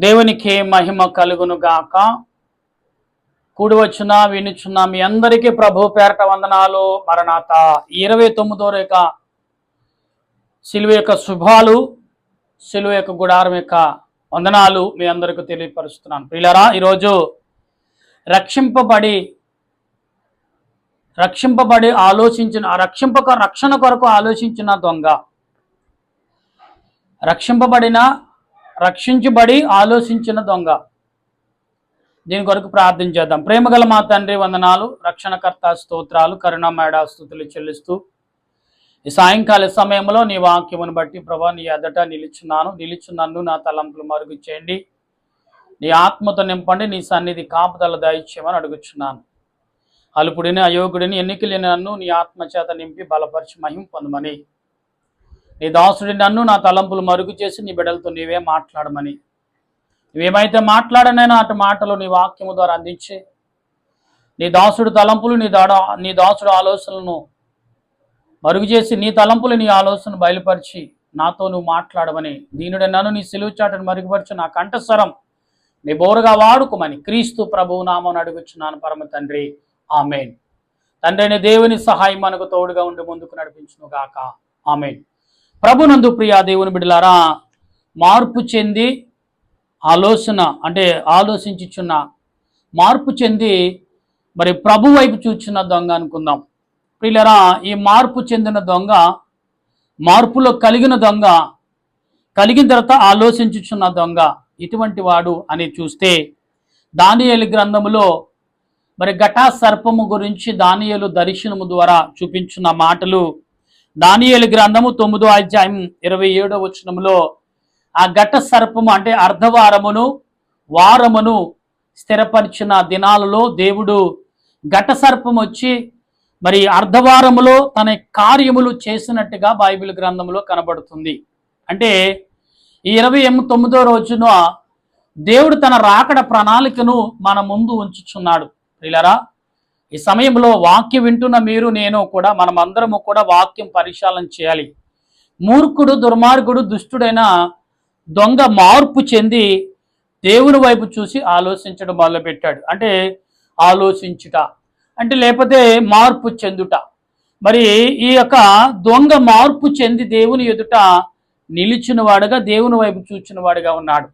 దేవునికి మహిమ కలుగును గాక. కూడి వచ్చిన వినుచున్న మీ అందరికీ ప్రభు పేరట వందనాలు. మరణాత 29వ రేఖ సిలువ యొక్క శుభాలు, సిలువ యొక్క గుడారం యొక్క వందనాలు మీ అందరికీ తెలియపరుస్తున్నాను. ప్రియులారా, ఈరోజు రక్షింపబడి ఆలోచించిన రక్షణ కొరకు ఆలోచించిన దొంగ, రక్షించబడి ఆలోచించిన దొంగ. దీని కొరకు ప్రార్థన చేద్దాం. ప్రేమగల మా తండ్రి వందనాలు, రక్షణకర్త స్తోత్రాలు, కరుణామయ స్తుతులు చెల్లిస్తూ ఈ సాయంకాల సమయంలో నీ వాక్యమును బట్టి ప్రభా నీ ఎదుట నిలుచున్నాను. నా తలంపులు మరుగు చేయండి, నీ ఆత్మతో నింపండి, నీ సన్నిధి కాపుదల దయచేయమని అడుగుచున్నాను. అలుపుడిని అయోగుడిని ఎన్నికలేని నన్ను నీ ఆత్మ చేత నింపి బలపరిచి మహిమ పొందమని, నీ దాసుడి నన్ను నా తలంపులు మరుగు చేసి నీ బిడ్డలతో నీవే మాట్లాడమని, నువ్వేమైతే మాట్లాడనైనా అటు మాటలు నీ వాక్యము ద్వారా అందించే నీ దాసుడు తలంపులు నీ దాసుడు ఆలోచనలను మరుగు చేసి నీ తలంపులు నీ ఆలోచనను బయలుపరిచి నాతో నువ్వు మాట్లాడమని, దీనుడే నన్ను నీ సిలువ చాటును మరుగుపరిచి నా కంఠస్వరం నీ బోరుగా వాడుకోమని క్రీస్తు ప్రభువు నామమున అడుగుచున్నాను పరమ తండ్రి, ఆమేన్. తండ్రి అయిన దేవుని సహాయం మనకు తోడుగా ఉండి ముందుకు నడిపించును గాక, ఆమేన్. ప్రభునందు ప్రియా దేవుని బిడ్డలారా, మార్పు చెంది ఆలోచించుచున్న మార్పు చెంది మరి ప్రభు వైపు చూచున్న దొంగ అనుకుందాం. ప్రియులారా, ఈ మార్పు చెందిన దొంగ, మార్పులో కలిగిన దొంగ, కలిగిన తర్వాత ఆలోచించుచున్న దొంగ ఇటువంటి వాడు అని చూస్తే దానియేలు గ్రంథములో మరి ఘట సర్పము గురించి దానియేలు దర్శనము ద్వారా చూపించిన మాటలు, దానియేలు గ్రంథము 9వ అధ్యాయం 27వ వచనములో ఆ ఘట సర్పము అంటే వారమును స్థిరపరిచిన దినాలలో దేవుడు ఘట సర్పం వచ్చి మరి అర్ధవారములో తన కార్యములు చేసినట్టుగా బైబిల్ గ్రంథంలో కనబడుతుంది. అంటే ఈ 29వ రోజున దేవుడు తన రాకడ ప్రణాళికను మన ముందు ఉంచుచున్నాడు. ప్రియులారా, ఈ సమయంలో వాక్యం వింటున్న మీరు నేను కూడా మనమందరము కూడా వాక్యం పరిశీలన చేయాలి. మూర్ఖుడు, దుర్మార్గుడు, దుష్టుడైన దొంగ మార్పు చెంది దేవుని వైపు చూసి ఆలోచించడం మొదలుపెట్టాడు. అంటే ఆలోచించుట అంటే లేకపోతే మార్పు చెందుట. మరి ఈ యొక్క దొంగ మార్పు చెంది దేవుని ఎదుట నిలిచిన వాడుగా, దేవుని వైపు చూచిన వాడుగా ఉన్నాడు.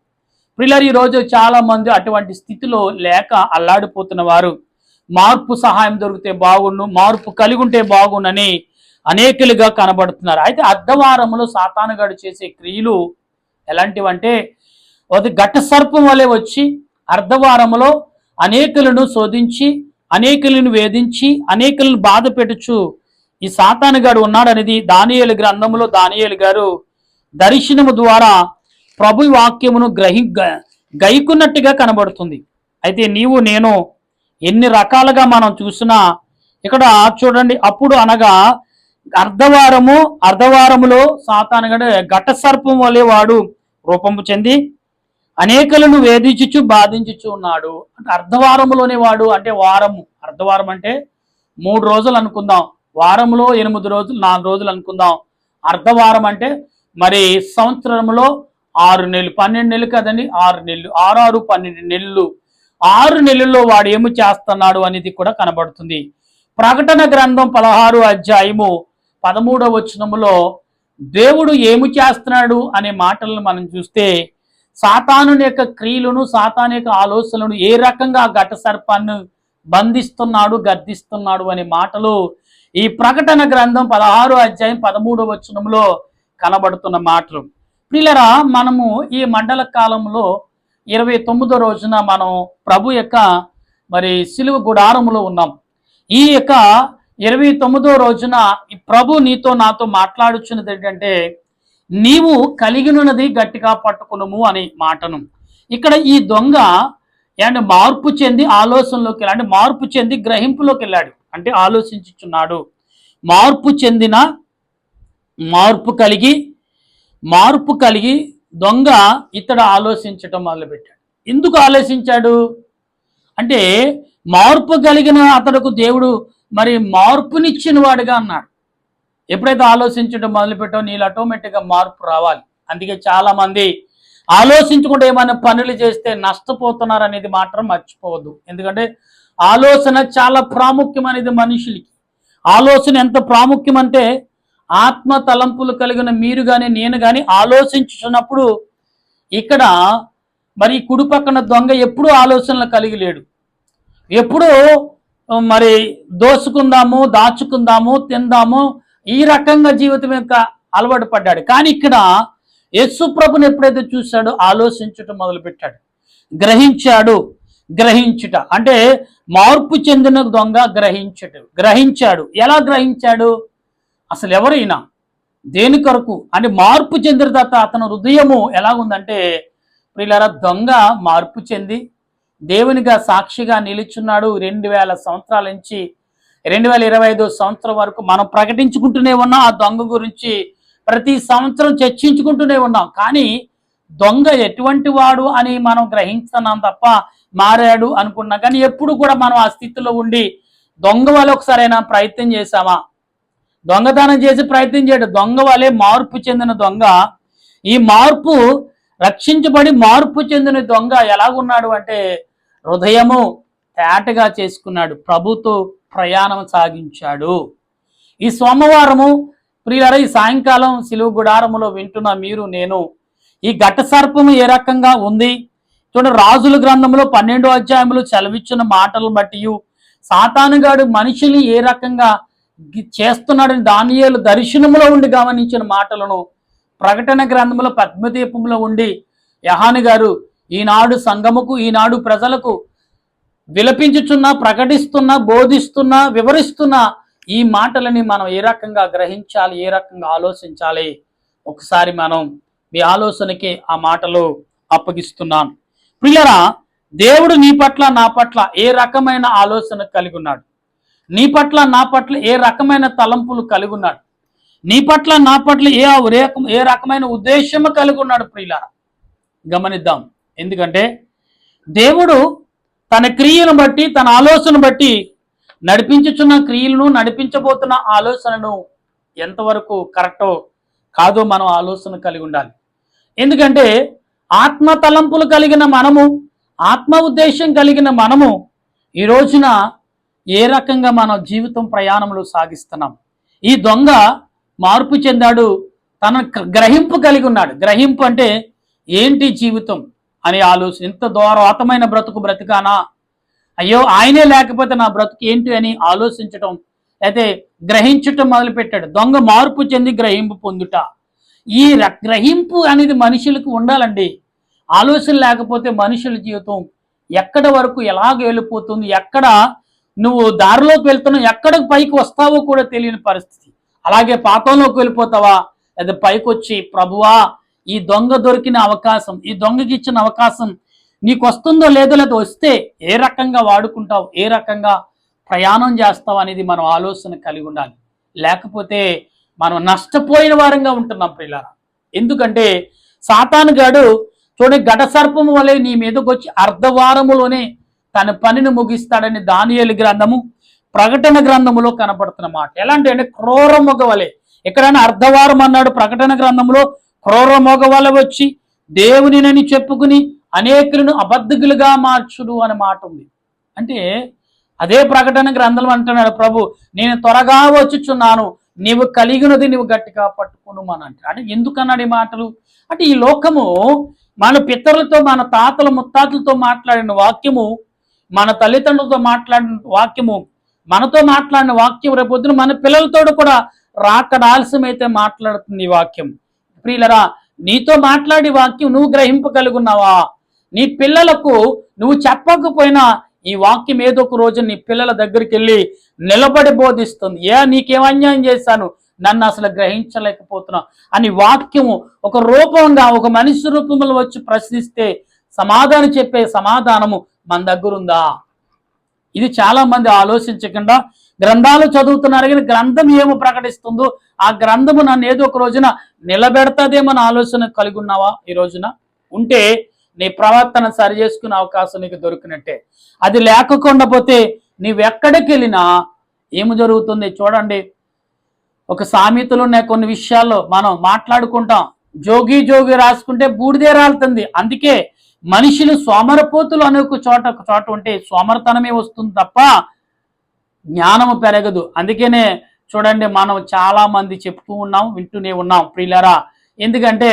ప్రియులారా, ఈరోజు చాలా మంది అటువంటి స్థితిలో లేక అల్లాడిపోతున్న వారు, మార్పు సహాయం దొరికితే బాగుండు, మార్పు కలిగి ఉంటే బాగుండని అనేకులుగా కనబడుతున్నారు. అయితే అర్ధవారములో సాతానుగాడు చేసే క్రియలు ఎలాంటివంటే, అది ఘట సర్పం వలె వచ్చి అర్ధవారములో అనేకులను శోధించి, అనేకులను వేధించి, అనేకులను బాధ పెట్టుచు ఈ సాతానుగాడు ఉన్నాడనేది దానియేలు గ్రంథములో దానియేలు గారు దర్శనము ద్వారా ప్రభు వాక్యమును గైకున్నట్టుగా కనబడుతుంది. అయితే నీవు నేను ఎన్ని రకాలుగా మనం చూసినా ఇక్కడ చూడండి, అప్పుడు అనగా అర్ధవారములో సాతానుగాడు ఘట సర్పం వలె వాడు రూపము చెంది అనేకులను వేధించుచు బాధించుచు ఉన్నాడు. అంటే అర్ధవారములోనే వాడు, అంటే అర్ధవారం అంటే 3 రోజులు అనుకుందాం, వారంలో 8 రోజులు 4 రోజులు అనుకుందాం. అర్ధవారం అంటే మరి సంవత్సరంలో 6 నెలలు, 12 నెలలు కదండి, 6 నెలలు, 6 12 నెలలు, 6 నెలల్లో వాడు ఏమి చేస్తున్నాడు అనేది కూడా కనబడుతుంది. ప్రకటన గ్రంథం 16వ అధ్యాయము 13వ వచనములో దేవుడు ఏమి చేస్తున్నాడు అనే మాటలను మనం చూస్తే, సాతాను యొక్క క్రియలను, సాతాను యొక్క ఆలోచనలను ఏ రకంగా ఘట సర్పాన్ని బంధిస్తున్నాడు, గద్దిస్తున్నాడు అనే మాటలు ఈ ప్రకటన గ్రంథం 16వ అధ్యాయం 13వ వచనంలో కనబడుతున్న మాటలు. ప్రియులారా, మనము ఈ మండల కాలంలో 29వ రోజున మనం ప్రభు యొక్క మరి సిలువ గుడారములో ఉన్నాం. ఈ యొక్క 29వ రోజున ఈ ప్రభు నీతో నాతో మాట్లాడుచున్నది ఏంటంటే, నీవు కలిగినది గట్టిగా పట్టుకునుము అనే మాటను. ఇక్కడ ఈ దొంగ మార్పు చెంది ఆలోచనలోకి వెళ్ళాడు, అంటే మార్పు చెంది గ్రహింపులోకి వెళ్ళాడు, అంటే ఆలోచించుచున్నాడు. మార్పు కలిగి దొంగ ఇతడు ఆలోచించటం మొదలుపెట్టాడు. ఎందుకు ఆలోచించాడు అంటే, మార్పు కలిగిన అతడుకు దేవుడు మరి మార్పునిచ్చిన వాడుగా అన్నాడు. ఎప్పుడైతే ఆలోచించడం మొదలుపెట్టావు నీళ్ళు ఆటోమేటిక్గా మార్పు రావాలి. అందుకే చాలా మంది ఆలోచించకుండా ఏమైనా పనులు చేస్తే నష్టపోతున్నారు అనేది మాత్రం మర్చిపోవద్దు. ఎందుకంటే ఆలోచన చాలా ప్రాముఖ్యమైనది మనుషులకి. ఆలోచన ఎంత ప్రాముఖ్యం అంటే, ఆత్మ తలంపులు కలిగిన మీరు కానీ నేను కానీ ఆలోచించుతున్నప్పుడు ఇక్కడ మరి కుడి పక్కన దొంగ ఎప్పుడూ ఆలోచనలు కలిగి లేడు. ఎప్పుడూ మరి దోచుకుందాము, దాచుకుందాము, తిందాము, ఈ రకంగా జీవితం యొక్క అలవాటు పడ్డాడు. కానీ ఇక్కడ యేసు ప్రభుని ఎప్పుడైతే చూశాడో ఆలోచించటం మొదలుపెట్టాడు. గ్రహించాడు. గ్రహించుట అంటే మార్పు చెందిన దొంగ గ్రహించాడు. ఎలా గ్రహించాడు? అసలు ఎవరైనా దేని కొరకు అంటే మార్పు చెందిన తర్వాత అతని హృదయము ఎలాగుందంటే, ప్రియులారా, దొంగ మార్పు చెంది దేవునిగా సాక్షిగా నిలుచున్నాడు. 2000 సంవత్సరాల నుంచి 2025 సంవత్సరం వరకు మనం ప్రకటించుకుంటూనే ఉన్నాం. ఆ దొంగ గురించి ప్రతి సంవత్సరం చర్చించుకుంటూనే ఉన్నాం. కానీ దొంగ ఎటువంటి వాడు అని మనం గ్రహిస్తున్నాం తప్ప మారాడు అనుకున్నాం. కానీ ఎప్పుడు కూడా మనం ఆ స్థితిలో ఉండి దొంగ వల్ల ఒకసారైనా ప్రయత్నం చేశామా? దొంగతనం చేసి ప్రయత్నం చేయడం. దొంగ వలె మార్పు చెందిన దొంగ, ఈ మార్పు రక్షించబడి మార్పు చెందిన దొంగ ఎలాగున్నాడు అంటే, హృదయము తేటగా చేసుకున్నాడు. ప్రభుతో ప్రయాణం సాగించాడు. ఈ సోమవారము ప్రియులారా, ఈ సాయంకాలం సిలువ గుడారములో వింటున్న మీరు నేను, ఈ ఘట సర్పము ఏ రకంగా ఉంది చూడండి. రాజుల గ్రంథంలో 12వ అధ్యాయంలో సెలవిచ్చిన మాటలను బట్టి సాతానుగాడు మనిషిని ఏ రకంగా చేస్తున్నాడని దానియేలు దర్శనములో ఉండి గమనించిన మాటలను ప్రకటన గ్రంథంలో పద్మదీపంలో ఉండి యోహాను గారు ఈనాడు సంఘముకు, ఈనాడు ప్రజలకు విలపించుచున్నా, ప్రకటిస్తున్నా, బోధిస్తున్నా, వివరిస్తున్నా ఈ మాటలని మనం ఏ రకంగా గ్రహించాలి, ఏ రకంగా ఆలోచించాలి, ఒకసారి మనం మీ ఆలోచనకి ఆ మాటలు అప్పగిస్తున్నాను. ప్రియులారా, దేవుడు నీ పట్ల నా పట్ల ఏ రకమైన ఆలోచన కలిగి ఉన్నాడు? నీ పట్ల నా పట్ల ఏ రకమైన తలంపులు కలిగి ఉన్నాడు? నీ పట్ల నా పట్ల ఏ రకమైన ఉద్దేశము కలిగి ఉన్నాడు? ప్రియులారా, గమనిద్దాం. ఎందుకంటే దేవుడు తన క్రియను బట్టి, తన ఆలోచన బట్టి నడిపించుచున్న క్రియలను, నడిపించబోతున్న ఆలోచనను ఎంతవరకు కరెక్టో కాదో మనం ఆలోచన కలిగి ఉండాలి. ఎందుకంటే ఆత్మ తలంపులు కలిగిన మనము, ఆత్మ ఉద్దేశం కలిగిన మనము ఈ రోజున ఏ రకంగా మన జీవితం ప్రయాణంలో సాగిస్తున్నాం? ఈ దొంగ మార్పు చెందాడు. తన గ్రహింపు కలిగి ఉన్నాడు. గ్రహింపు అంటే ఏంటి జీవితం అనే ఆలోచన. ఇంత దూరతమైన బ్రతుకు బ్రతికానా, అయ్యో ఆయనే లేకపోతే నా బ్రతుకు ఏంటి అని ఆలోచించటం, అయితే గ్రహించటం మొదలుపెట్టాడు. దొంగ మార్పు చెంది గ్రహింపు పొందుట. ఈ గ్రహింపు అనేది మనుషులకు ఉండాలండి. ఆలోచన లేకపోతే మనుషుల జీవితం ఎక్కడ వరకు ఎలాగ వెళ్ళిపోతుంది, ఎక్కడ నువ్వు దారిలోకి వెళ్తున్నావు, ఎక్కడికి పైకి వస్తావో కూడా తెలియని పరిస్థితి. అలాగే పాతంలోకి వెళ్ళిపోతావా, లేదా పైకి వచ్చి ప్రభువా ఈ దొంగ దొరికిన అవకాశం, ఈ దొంగకి ఇచ్చిన అవకాశం నీకు వస్తుందో లేదో, లేదా వస్తే ఏ రకంగా వాడుకుంటావు, ఏ రకంగా ప్రయాణం చేస్తావు అనేది మనం ఆలోచన కలిగి ఉండాలి. లేకపోతే మనం నష్టపోయిన వారంగా ఉంటున్నాం ప్రియులారా. ఎందుకంటే సాతానుగాడు చూడండి, ఘట సర్పము వలె నీ మీదకి వచ్చి అర్ధవారములోనే తన పనిని ముగిస్తాడని దానియేలు గ్రంథము, ప్రకటన గ్రంథములో కనపడుతున్న మాట. ఎలాంటి అంటే క్రూర మొగ వలె. ఎక్కడైనా అర్ధవారం అన్నాడు, ప్రకటన గ్రంథంలో క్రూర మొగ వలె వచ్చి దేవునినని చెప్పుకుని అనేకులను అబద్ధికులుగా మార్చుడు అనే మాట ఉంది. అంటే అదే ప్రకటన గ్రంథం అంటున్నాడు ప్రభు, నేను త్వరగా వచ్చుచున్నాను, నీవు కలిగినది నీవు గట్టిగా పట్టుకును అని అంటే. అంటే ఎందుకన్నాడు ఈ మాటలు అంటే, ఈ లోకము మన పితరులతో, మన తాతల ముత్తాతలతో మాట్లాడిన వాక్యము, మన తల్లిదండ్రులతో మాట్లాడిన వాక్యము, మనతో మాట్లాడిన వాక్యం రేపొద్దున మన పిల్లలతో కూడా రాకడ ఆలస్యమైతే మాట్లాడుతుంది ఈ వాక్యం. ప్రియులరా, నీతో మాట్లాడే వాక్యం నువ్వు గ్రహింపగలుగున్నావా? నీ పిల్లలకు నువ్వు చెప్పకపోయినా ఈ వాక్యం ఏదో ఒక రోజు నీ పిల్లల దగ్గరికి వెళ్ళి నిలబడి బోధిస్తుంది. నీకేం అన్యాయం చేశాను, నన్ను అసలు గ్రహించలేకపోతున్నా అని వాక్యము ఒక రూపంగా, ఒక మనిషి రూపంలో వచ్చి ప్రశ్నిస్తే సమాధానం చెప్పే సమాధానము మన దగ్గర ఉందా? ఇది చాలా మంది ఆలోచించకుండా గ్రంథాలు చదువుతున్నారు, కానీ గ్రంథం ఏమో ప్రకటిస్తుందో ఆ గ్రంథము నన్ను ఏదో ఒక రోజున నిలబెడతాదేమో ఆలోచన కలిగి ఉన్నావా? ఈ రోజున ఉంటే నీ ప్రవర్తన సరి చేసుకునే అవకాశం నీకు దొరికినట్టే. అది లేకుండా పోతే నీవెక్కడికి వెళ్ళినా ఏమి జరుగుతుంది చూడండి. ఒక సామెతలు ఉన్నాయి, కొన్ని విషయాల్లో మనం మాట్లాడుకుంటాం. జోగి జోగి రాసుకుంటే బూడిదే రాలుతుంది. అందుకే మనుషులు సోమరపోతులు అనే ఒక చోట ఉంటే సోమరతనమే వస్తుంది తప్ప జ్ఞానము పెరగదు. అందుకనే చూడండి, మనం చాలా మంది చెప్తూ ఉన్నాం, వింటూనే ఉన్నాం ప్రియులారా. ఎందుకంటే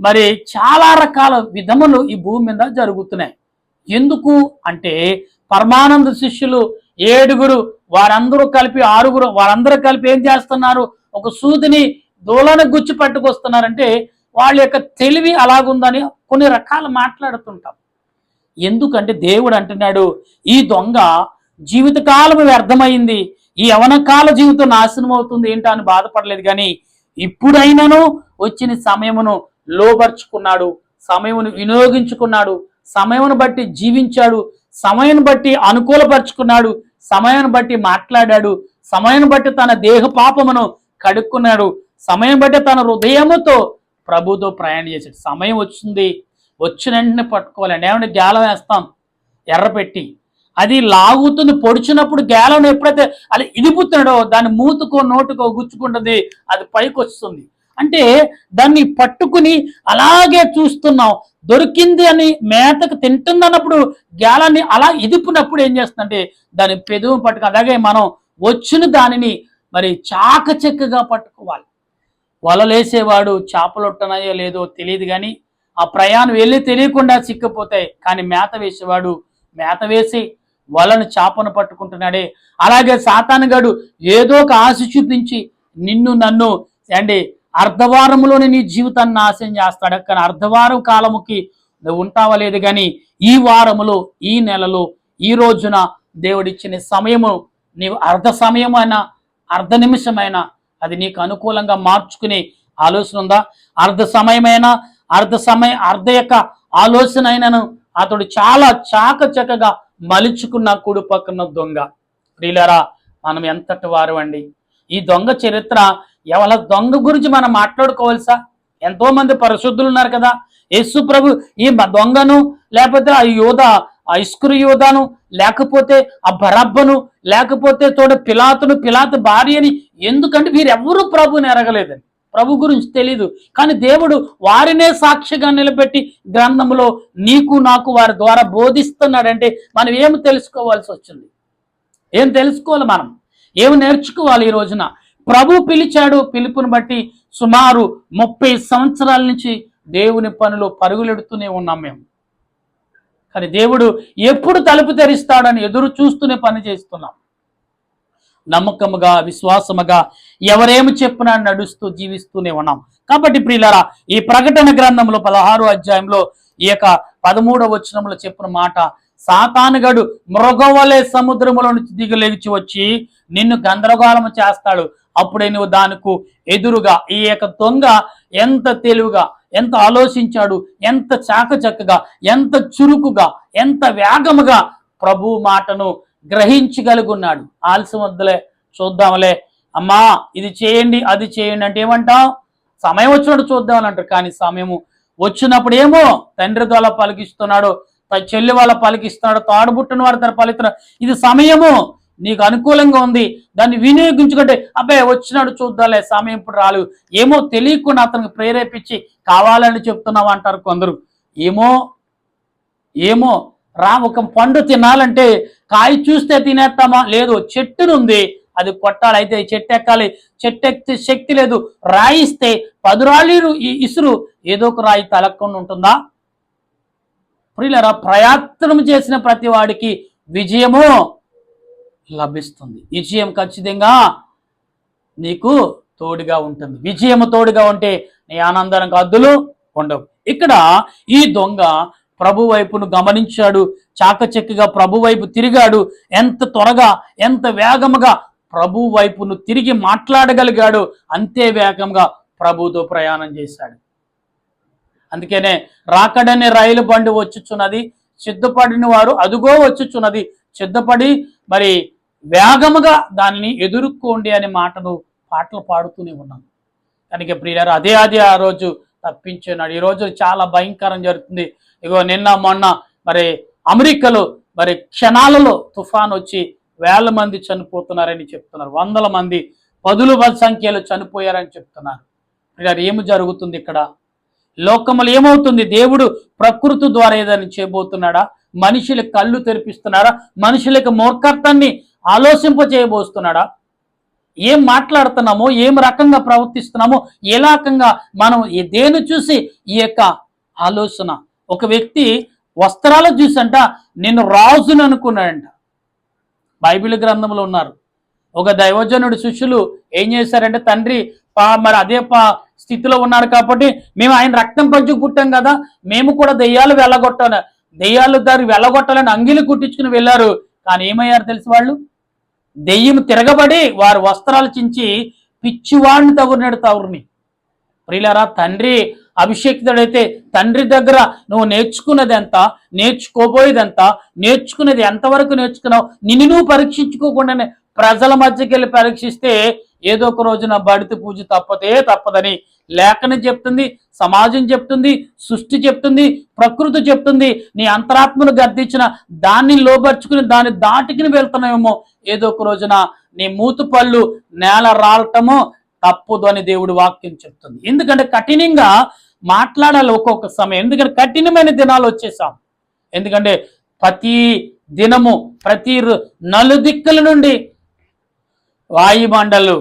మరి చాలా రకాల విధములు ఈ భూమి మీద జరుగుతున్నాయి. ఎందుకు అంటే పరమానంద శిష్యులు 7 వారందరూ కలిపి 6 వారందరూ కలిపి ఏం చేస్తున్నారు? ఒక సూదిని దూలను గుచ్చి పట్టుకొస్తున్నారంటే వాళ్ళ యొక్క తెలివి అలాగుందని కొన్ని రకాలు మాట్లాడుతుంటాం. ఎందుకంటే దేవుడు అంటున్నాడు, ఈ దొంగ జీవితకాలం వ్యర్థమైంది, ఈ యవనకాల జీవితం నాశనం అవుతుంది ఏంటో అని బాధపడలేదు. కానీ ఇప్పుడైనాను వచ్చిన సమయమును లోబర్చుకున్నాడు, సమయమును వినియోగించుకున్నాడు, సమయమును బట్టి జీవించాడు, సమయం బట్టి అనుకూలపరుచుకున్నాడు, సమయాన్ని బట్టి మాట్లాడాడు, సమయాన్ని బట్టి తన దేహ పాపమును కడుక్కున్నాడు, సమయం బట్టి తన హృదయముతో ప్రభుతో ప్రయాణం చేశాడు. సమయం వచ్చింది, వచ్చిన వెంటనే పట్టుకోవాలండి. ఏమంటే గేలం వేస్తాం ఎర్ర పెట్టి, అది లాగుతుంది, పొడిచినప్పుడు గేలను ఎప్పుడైతే అది ఇదిపుతున్నాడో దాన్ని మూతుకో నోటుకో గుచ్చుకుంటుంది, అది పైకి వస్తుంది. అంటే దాన్ని పట్టుకుని అలాగే చూస్తున్నాం, దొరికింది అని మేతకు తింటుంది అన్నప్పుడు గేలాన్ని అలా ఇదిపినప్పుడు ఏం చేస్తుందంటే దాని పెదవు పట్టుకు, అలాగే మనం వచ్చిన దానిని మరి చాకచక్కగా పట్టుకోవాలి. వలలేసేవాడు చేపలొట్టనాయో లేదో తెలియదు, కానీ ఆ ప్రయాణం వెళ్ళి తెలియకుండా చిక్కిపోతాయి. కానీ మేత వేసేవాడు మేత వేసి వలను చేపను పట్టుకుంటున్నాడే. అలాగే సాతానుగాడు ఏదో ఒక ఆశ చూపించి నిన్ను నన్ను అండి అర్ధవారంలోనే నీ జీవితాన్ని నాశనం చేస్తాడు. కానీ అర్ధవారం కాలముకి నువ్వు ఉంటావా లేదు, కానీ ఈ వారములో, ఈ నెలలో, ఈ రోజున దేవుడిచ్చిన సమయము నీవు అర్ధ సమయమైనా అర్ధ నిమిషమైనా అది నీకు అనుకూలంగా మార్చుకునే ఆలోచన ఉందా? అర్ధ సమయమైనా అర్ధ యొక్క ఆలోచన అయినను అతడు చాలా చాకచక్కగా మలుచుకున్న కుడి పక్కన దొంగ. ప్రియులారా, మనం ఎంతటి వారు అండి. ఈ దొంగ చరిత్ర ఎవరి దొంగ గురించి మనం మాట్లాడుకోవాల్సా? ఎంతో మంది పరిశుద్ధులు ఉన్నారు కదా. యేసు ప్రభు ఈ దొంగను, లేకపోతే ఆ ఇస్కరు యోధాను, లేకపోతే ఆ బరబ్బను, లేకపోతే పిలాతు భార్యని, ఎందుకంటే వీరెవ్వరూ ప్రభుని ఎరగలేదని, ప్రభు గురించి తెలీదు. కానీ దేవుడు వారినే సాక్షిగా నిలబెట్టి గ్రంథంలో నీకు నాకు వారి ద్వారా బోధిస్తున్నాడంటే మనం ఏమి తెలుసుకోవాల్సి వచ్చింది? ఏం తెలుసుకోవాలి? మనం ఏమి నేర్చుకోవాలి? ఈ రోజున ప్రభు పిలిచాడు, పిలుపుని బట్టి సుమారు 30 సంవత్సరాల నుంచి దేవుని పనిలో పరుగులెడుతూనే ఉన్నాం మేము. కానీ దేవుడు ఎప్పుడు తలుపు తెరిస్తాడని ఎదురు చూస్తూనే పని చేస్తున్నాం. నమ్మకముగా, విశ్వాసముగా ఎవరేమి చెప్పినా నడుస్తూ జీవిస్తూనే ఉన్నాం. కాబట్టి ప్రియులారా, ఈ ప్రకటన గ్రంథంలో 16వ అధ్యాయంలో ఈ యొక్క 13వ వచనంలో చెప్పిన మాట, సాతానుగాడు మృగవలే సముద్రములో నుంచి దిగులేచి వచ్చి నిన్ను గందరగోళము చేస్తాడు. అప్పుడే నువ్వు దానికి ఎదురుగా, ఈ యొక్క దొంగ ఎంత తెలివిగా, ఎంత ఆలోచించాడు, ఎంత చాకచక్కగా, ఎంత చురుకుగా, ఎంత వేగముగా ప్రభు మాటను గ్రహించగలుగున్నాడు. ఆలస్యం వద్దులే, చూద్దాంలే, అమ్మా ఇది చేయండి అది చేయండి అంటే ఏమంటాం? సమయం వచ్చినప్పుడు చూద్దామని అంటారు. కానీ సమయము వచ్చినప్పుడు ఏమో తండ్రి ద్వారా పలికిస్తున్నాడు, చెల్లి వాళ్ళ పలికిస్తున్నాడు, తాడుబుట్టిన వారి తన పలుకుతున్నాడు. ఇది సమయము నీకు అనుకూలంగా ఉంది, దాన్ని వినియోగించుకుంటే అబ్బాయి వచ్చినాడు చూద్దాంలే, సమయం ఇప్పుడు రాలేదు, ఏమో తెలియకుండా అతనికి ప్రేరేపించి కావాలని చెప్తున్నావు అంటారు కొందరు. ఏమో రా, ఒక పండు తినాలంటే కాయ చూస్తే తినేస్తామా? లేదు, చెట్టునుంది అది కొట్టాలి, అయితే చెట్టు ఎక్కాలి, చెట్టు ఎక్కితే శక్తి లేదు, రాయిస్తే 10 రాళ్ళు ఇసురు ఏదో ఒక రాయి తలక్కుండా ఉంటుందా? ప్రియులారా, ప్రయత్నం చేసిన ప్రతి వాడికి విజయము లభిస్తుంది. విజయం ఖచ్చితంగా నీకు తోడుగా ఉంటుంది. విజయము తోడుగా ఉంటే నీ ఆనందానికి హద్దులు ఉండవు. ఇక్కడ ఈ దొంగ ప్రభు వైపును గమనించాడు, చాకచక్కగా ప్రభు వైపు తిరిగాడు. ఎంత త్వరగా, ఎంత వేగముగా ప్రభు వైపును తిరిగి మాట్లాడగలిగాడు, అంతే వేగంగా ప్రభుతో ప్రయాణం చేశాడు. అందుకనే రాకడనే రైలు బండి వచ్చుచున్నది, సిద్ధపడిన వారు అదుగో వచ్చుచున్నది, సిద్ధపడి మరి వేగముగా దానిని ఎదుర్కోండి అనే పాటలు పాడుతూనే ఉన్నాం. కనుక ప్రియులారు, అదే ఆ రోజు తప్పించున్నాడు. ఈ రోజు చాలా భయంకరం జరుగుతుంది. ఇగో నిన్న మొన్న మరి అమెరికాలో మరి క్షణాలలో తుఫాన్ వచ్చి 1000 మంది చనిపోతున్నారని చెప్తున్నారు, 100 మంది 10ల సంఖ్యలో చనిపోయారని చెప్తున్నారు. ప్రియులారు, ఏమి జరుగుతుంది ఇక్కడ? లోకములు ఏమవుతుంది? దేవుడు ప్రకృతి ద్వారా ఏదైనా చేయబోతున్నాడా? మనుషుల కళ్ళు తెరిపిస్తున్నాడా? మనుషులకు మూర్ఖత్వాన్ని ఆలోచింప చేయబోస్తున్నాడా? ఏం మాట్లాడుతున్నామో, ఏం రకంగా ప్రవర్తిస్తున్నామో, ఏ రకంగా మనం దేని చూసి ఈ యొక్క ఆలోచన. ఒక వ్యక్తి వస్త్రాలు చూసంట నేను రాజును అనుకున్నాడంట. బైబిల్ గ్రంథంలో ఉన్నారు. ఒక దైవజనుడి శిష్యులు ఏం చేశారంటే, తండ్రి మరి అదే స్థితిలో ఉన్నారు కాబట్టి మేము ఆయన రక్తం పంచుకు పుట్టాం కదా, మేము కూడా దెయ్యాలు దారి వెళ్ళగొట్టాలని అంగిలి కుట్టించుకుని వెళ్ళారు. కానీ ఏమయ్యారు తెలుసు? వాళ్ళు దెయ్యం తిరగబడి వారి వస్త్రాలు చించి పిచ్చివాడిని తవురిని. ప్రియులారా, తండ్రి అభిషేకితుడైతే తండ్రి దగ్గర నువ్వు నేర్చుకున్నది ఎంత, నేర్చుకోబోయేది ఎంత, నేర్చుకునేది ఎంతవరకు నేర్చుకున్నావు, నిన్ను నువ్వు పరీక్షించుకోకుండానే ప్రజల మధ్యకి వెళ్ళి పరీక్షిస్తే ఏదో ఒక రోజున బడిత పూజ తప్పదని లేఖనం చెప్తుంది, సమాజం చెప్తుంది, సృష్టి చెప్తుంది, ప్రకృతి చెప్తుంది. నీ అంతరాత్మను గద్దించిన దాన్ని లోబర్చుకుని దాన్ని దాటికి వెళ్తున్నావేమో, ఏదో ఒక రోజున నీ మూతు పళ్ళు నేల రాలటమో తప్పదు అని దేవుడు వాక్యం చెప్తుంది. ఎందుకంటే కఠినంగా మాట్లాడాలి ఒక్కొక్క సమయం. ఎందుకంటే కఠినమైన దినాలు వచ్చేసాం. ఎందుకంటే ప్రతి దినము ప్రతి నలుదిక్కుల నుండి వాయుమండలు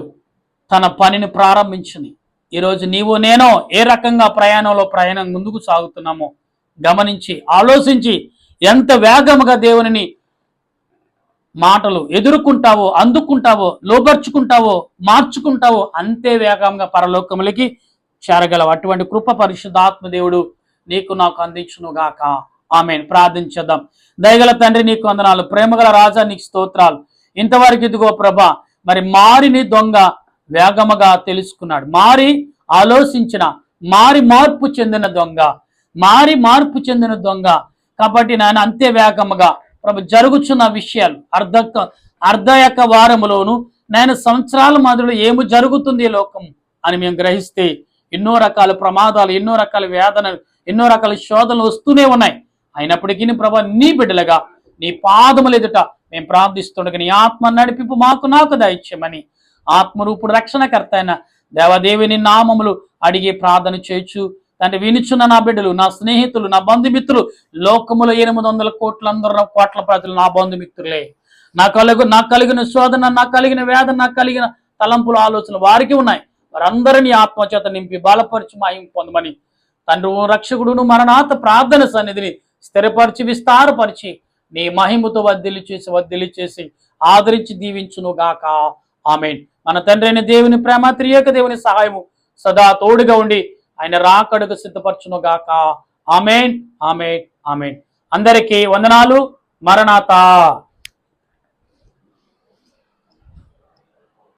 తన పనిని ప్రారంభించింది. ఈరోజు నీవు నేను ఏ రకంగా ప్రయాణం ముందుకు సాగుతున్నామో గమనించి ఆలోచించి ఎంత వేగముగా దేవుని మాటలు ఎదుర్కొంటావో, అందుకుంటావో, లోబర్చుకుంటావో, మార్చుకుంటావో అంతే వేగంగా పరలోకములకి చేరగలవు. అటువంటి కృప పరిశుద్ధాత్మ దేవుడు నీకు నాకు అందించును గాక. ఆమేన్. ప్రార్థించేద్దాం. దయగల తండ్రి నీకు వందనాలు, ప్రేమగల రాజా నీకు స్తోత్రాలు. ఇంతవరకు ఇదిగో ప్రభా, మరి మారిని దొంగ వేగముగా తెలుసుకున్నాడు. మారి ఆలోచించిన, మార్పు చెందిన దొంగ కాబట్టి నాయన అంతే వేగముగా ప్రభు జరుగుతున్న విషయాలు అర్ధ యొక్క వారములోను నేను సంవత్సరాల మధ్యలో ఏమి జరుగుతుంది లోకం అని మేము గ్రహిస్తే ఎన్నో రకాల ప్రమాదాలు, ఎన్నో రకాల వేదనలు, ఎన్నో రకాల శోధనలు వస్తూనే ఉన్నాయి. అయినప్పటికీ ప్రభు నీ బిడ్డలుగా నీ పాదములు ఎదుట మేము ప్రార్థిస్తుండగా నీ ఆత్మ నడిపింపు నాకు దయచేయమని ఆత్మరూపుడు రక్షణకర్త అయిన దేవదేవిని నామములు అడిగి ప్రార్థన చేయొచ్చు తండ్రి. వినుచున్న నా బిడ్డలు, నా స్నేహితులు, నా బంధుమిత్రులు, లోకములో 800 కోట్ల ప్రజలు నా బంధుమిత్రులే. నాకు కలిగిన శోధన, నాకు కలిగిన వేదన, నాకు కలిగిన తలంపుల ఆలోచనలు వారికి ఉన్నాయి. వారందరినీ ఆత్మచేత నింపి బలపరిచి మహిమ పొందమని తండ్రి రక్షకుడును మరణాత ప్రార్థన సన్నిధిని స్థిరపరిచి విస్తారపరిచి నీ మహిమతో వద్దిలి చేసి ఆదరించి దీవించును గాక. ఆమేన్. మన తండ్రి అయిన దేవుని ప్రేమ, త్రియేక దేవుని సహాయము సదా తోడుగా ఉండి ఆయన రాకడకు సిద్ధపరచును గాక. ఆమేన్. అందరికీ వందనాలు. మరణాత.